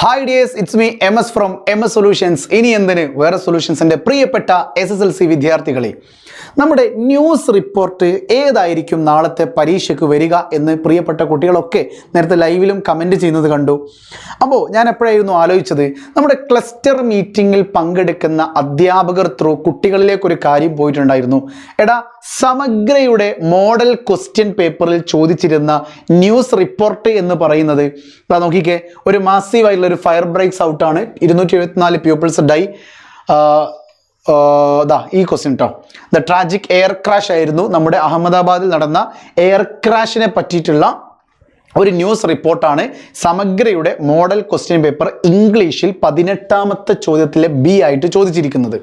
Hi dears, it's me MS from MS solutions. ഇനി എന്തിന് വേറെ സൊല്യൂഷൻസിൻ്റെ പ്രിയപ്പെട്ട SSLC വിദ്യാർത്ഥികളെ, നമ്മുടെ ന്യൂസ് റിപ്പോർട്ട് ഏതായിരിക്കും നാളത്തെ പരീക്ഷയ്ക്ക് വരിക എന്ന് പ്രിയപ്പെട്ട കുട്ടികളൊക്കെ നേരത്തെ ലൈവിലും കമൻറ്റ് ചെയ്യുന്നത് കണ്ടു. അപ്പോൾ ഞാൻ എപ്പോഴായിരുന്നു ആലോചിച്ചത്, നമ്മുടെ ക്ലസ്റ്റർ മീറ്റിങ്ങിൽ പങ്കെടുക്കുന്ന അധ്യാപകർ ത്രൂ കുട്ടികളിലേക്കൊരു കാര്യം പോയിട്ടുണ്ടായിരുന്നു. എടാ, സമഗ്രയുടെ മോഡൽ ക്വസ്റ്റ്യൻ പേപ്പറിൽ ചോദിച്ചിരുന്ന ന്യൂസ് റിപ്പോർട്ട് എന്ന് പറയുന്നത് നോക്കിക്കേ, ഒരു മാസീവായിട്ടുള്ള ഒരു ഫയർ ബ്രേക്സ് ഔട്ടാണ്. 274 pupils ഡൈ. ഈ ക്വസ്റ്റ്യൻ കേട്ടോ, ദ ട്രാജിക് എയർ ക്രാഷ് ആയിരുന്നു. നമ്മുടെ അഹമ്മദാബാദിൽ നടന്ന എയർ ക്രാഷിനെ പറ്റിയിട്ടുള്ള ഒരു ന്യൂസ് റിപ്പോർട്ടാണ് സമഗ്രയുടെ മോഡൽ ക്വസ്റ്റ്യൻ പേപ്പർ ഇംഗ്ലീഷിൽ 18ാമത്തെ ചോദ്യത്തിലെ B ആയിട്ട് ചോദിച്ചിരിക്കുന്നത്.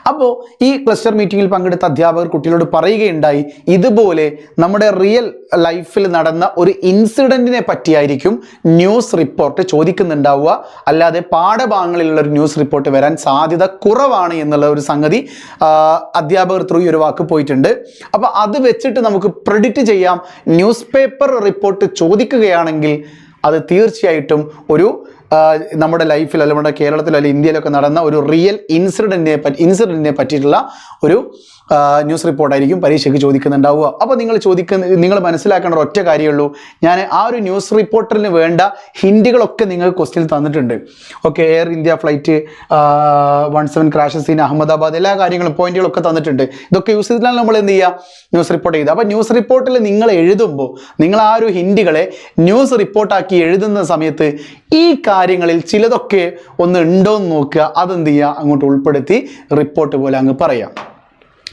അപ്പോൾ ഈ ക്ലസ്റ്റർ മീറ്റിങ്ങിൽ പങ്കെടുത്ത അധ്യാപകർ കുട്ടികളോട് പറയുകയുണ്ടായി, ഇതുപോലെ നമ്മുടെ റിയൽ ലൈഫിൽ നടന്ന ഒരു ഇൻസിഡൻറ്റിനെ പറ്റിയായിരിക്കും ന്യൂസ് റിപ്പോർട്ട് ചോദിക്കുന്നുണ്ടാവുക, അല്ലാതെ പാഠഭാഗങ്ങളിലുള്ള ഒരു ന്യൂസ് റിപ്പോർട്ട് വരാൻ സാധ്യത കുറവാണ് എന്നുള്ള ഒരു സംഗതി അധ്യാപകർ ത്രൂ ഈ ഒരു വാക്ക് പോയിട്ടുണ്ട്. അപ്പോൾ അത് വെച്ചിട്ട് നമുക്ക് പ്രെഡിക്റ്റ് ചെയ്യാം, ന്യൂസ് പേപ്പർ റിപ്പോർട്ട് ചോദിക്കുകയാണെങ്കിൽ അത് തീർച്ചയായിട്ടും ഒരു നമ്മുടെ ലൈഫിൽ അല്ലെങ്കിൽ നമ്മുടെ കേരളത്തിലോ അല്ലെങ്കിൽ ഇന്ത്യയിലൊക്കെ നടന്ന ഒരു റിയൽ ഇൻസിഡൻറ്റിനെ പറ്റിയിട്ടുള്ള ഒരു ന്യൂസ് റിപ്പോർട്ടായിരിക്കും പരീക്ഷയ്ക്ക് ചോദിക്കുന്നുണ്ടാവുക. അപ്പോൾ നിങ്ങൾ മനസ്സിലാക്കേണ്ട ഒറ്റ കാര്യമുള്ളൂ, ഞാൻ ആ ഒരു ന്യൂസ് റിപ്പോർട്ടറിന് വേണ്ട ഹിൻറ്റുകളൊക്കെ നിങ്ങൾക്ക് ക്വസ്റ്റ്യനിൽ തന്നിട്ടുണ്ട്. Okay, air India flight 17 crashes in Ahmedabad, എല്ലാ കാര്യങ്ങളും പോയിന്റുകളൊക്കെ തന്നിട്ടുണ്ട്. ഇതൊക്കെ യൂസ് ചെയ്തിട്ടാണ് നമ്മൾ എന്ത് ചെയ്യുക, ന്യൂസ് റിപ്പോർട്ട് ചെയ്ത്. അപ്പോൾ ന്യൂസ് റിപ്പോർട്ടിൽ നിങ്ങൾ എഴുതുമ്പോൾ നിങ്ങൾ ആ ഒരു ഹിൻറ്റുകളെ ന്യൂസ് റിപ്പോർട്ടാക്കി എഴുതുന്ന സമയത്ത് ഈ കാര്യങ്ങളിൽ ചിലതൊക്കെ ഒന്ന് ഉണ്ടോ എന്ന് നോക്കുക, അതെന്ത് ചെയ്യുക, അങ്ങോട്ട് ഉൾപ്പെടുത്തി റിപ്പോർട്ട് പോലെ അങ്ങ് പറയാം.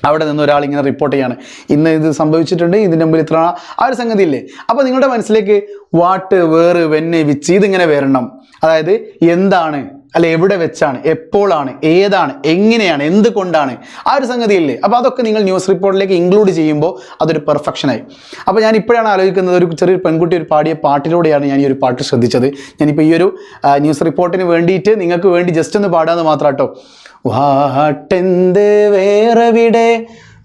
അവിടെ നിന്ന് ഒരാൾ ഇങ്ങനെ റിപ്പോർട്ട് ചെയ്യാണ്, ഇന്ന് ഇത് സംഭവിച്ചിട്ടുണ്ട്, ഇതിൻ്റെ മുമ്പിൽ ഇത്ര, ആ ഒരു സംഗതി ഇല്ലേ. അപ്പോൾ നിങ്ങളുടെ മനസ്സിലേക്ക് വാട്ട്, വേർ, വെന്ന്, വിച്ച് ഇതിങ്ങനെ വരണം. അതായത് എന്താണ്, അല്ലെ എവിടെ വെച്ചാണ്, എപ്പോഴാണ്, ഏതാണ്, എങ്ങനെയാണ്, എന്തുകൊണ്ടാണ്, ആ ഒരു സംഗതി ഇല്ലേ. അപ്പോൾ അതൊക്കെ നിങ്ങൾ ന്യൂസ് റിപ്പോർട്ടിലേക്ക് ഇൻക്ലൂഡ് ചെയ്യുമ്പോൾ അതൊരു പെർഫെക്ഷനായി. അപ്പോൾ ഞാൻ ഇപ്പോഴാണ് ആലോചിക്കുന്നത്, ഒരു ചെറിയൊരു പെൺകുട്ടി ഒരു പാടിയ പാട്ടിലൂടെയാണ് ഞാൻ ഈ ഒരു പാട്ട് ശ്രദ്ധിച്ചത്. ഞാനിപ്പോൾ ഈ ഒരു ന്യൂസ് റിപ്പോർട്ടിന് വേണ്ടിയിട്ട് നിങ്ങൾക്ക് വേണ്ടി ജസ്റ്റ് ഒന്ന് പാടാമെന്ന് മാത്രം കേട്ടോ. വാട്ടെന്ത് വേറെവിടെ,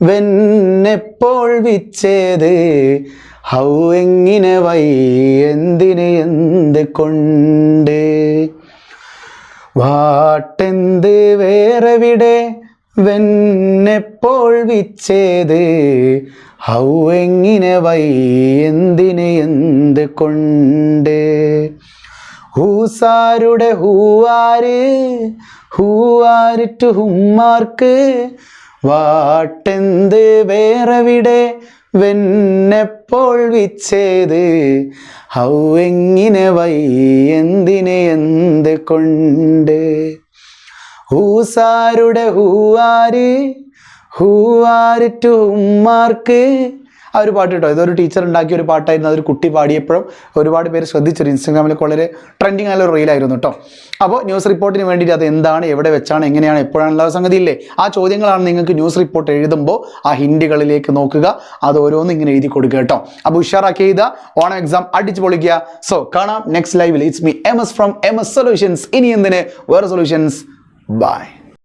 വെന്നെപ്പോൾ വിച്ചേത്, ഹൗ എങ്ങനെ, വൈ എന്തിന്, എന്ത് കൊണ്ട്. വാട്ടെന്ത് വേറെവിടെ, വെന്നെപ്പോൾ വിച്ചേത്, ഹൗ എങ്ങനെ, വൈ എന്തിന്, എന്ത് കൊണ്ട്. ഹൂസാരുടെ ഹൂവാര്, ഹൂവാര് ടു ഹുമ്മാർക്ക്, വാട്ടെന്ത് വേറെവിടെ, വെന്നെപ്പോൾ വിച്ചേത്, ഹൗ എങ്ങനെ, വൈ എന്തിന്, എന്ത് കൊണ്ട്. ഹൂസാരുടെ ഹൂവാര്, ഹൂവാര് ടു ഹുമ്മാർക്ക്, ആ ഒരു പാട്ട് കേട്ടോ. ഇതൊരു ടീച്ചർ ഉണ്ടാക്കിയ ഒരു പാട്ടായിരുന്നു. അതൊരു കുട്ടി പാടിയപ്പോഴും ഒരുപാട് പേര് ശ്രദ്ധിച്ചൊരു ഇൻസ്റ്റാഗ്രാമിലൊക്കെ വളരെ ട്രെൻഡിങ് ആയ ഒരു റീലായിരുന്നു കേട്ടോ. അപ്പോൾ ന്യൂസ് റിപ്പോർട്ടിന് വേണ്ടിയിട്ട് അത് എന്താണ്, എവിടെ വെച്ചാണ്, എങ്ങനെയാണ്, എപ്പോഴാണുള്ള സംഗതി ഇല്ലേ, ആ ചോദ്യങ്ങളാണ് നിങ്ങൾക്ക് ന്യൂസ് റിപ്പോർട്ട് എഴുതുമ്പോൾ ആ ഹിൻറ്റുകളിലേക്ക് നോക്കുക, അത് ഓരോന്നും ഇങ്ങനെ എഴുതി കൊടുക്കുക കേട്ടോ. അപ്പോൾ ഉഷാറാക്കി എഴുതുക, ഓണം എക്സാം അടിച്ചു പൊളിക്കുക. സോ കാണാം നെക്സ്റ്റ് ലൈവിൽ. It's me MS from MS solutions. ഇനി എന്തിന് വേറെ സൊല്യൂഷൻസ്. ബൈ.